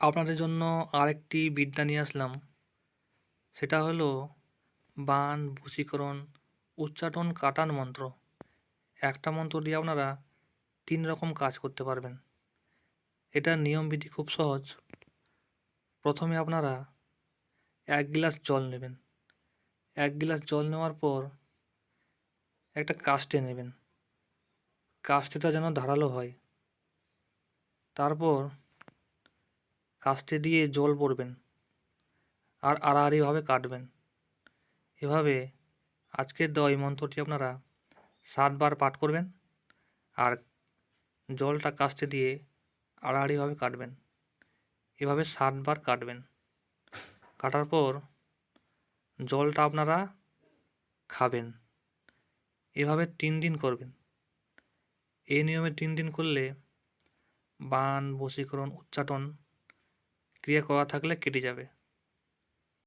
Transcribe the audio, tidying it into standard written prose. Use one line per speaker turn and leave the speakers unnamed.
আপনাদের জন্য আরেকটি বিদ্যা নিয়ে আসলাম। সেটা হলো বাণ, বশীকরণ, উচ্চাটন, কাটান মন্ত্র। একটা মন্ত্র দিয়ে আপনারা ৩ রকম কাজ করতে পারবেন। এটার নিয়মবিধি খুব সহজ। প্রথমে আপনারা ১ গ্লাস জল নেবেন। ১ গ্লাস জল নেওয়ার পর একটা কাস্তে নেবেন। কাস্তেটা যেন ধারালো হয়। তারপর কাস্তে দিয়ে জল পড়বেন আর আড়াআড়িভাবে কাটবেন। এভাবে আজকের দেওয়া এই মন্ত্রটি আপনারা ৭ বার পাঠ করবেন আর জলটা কাস্তে দিয়ে আড়াআড়িভাবে কাটবেন। এভাবে ৭ বার কাটবেন। কাটার পর জলটা আপনারা খাবেন। এভাবে ৩ দিন করবেন। এই নিয়মে ৩ দিন করলে বাণ, বশীকরণ, উচ্চাটন ক্রিয়া করা থাকলে কেটে যাবে।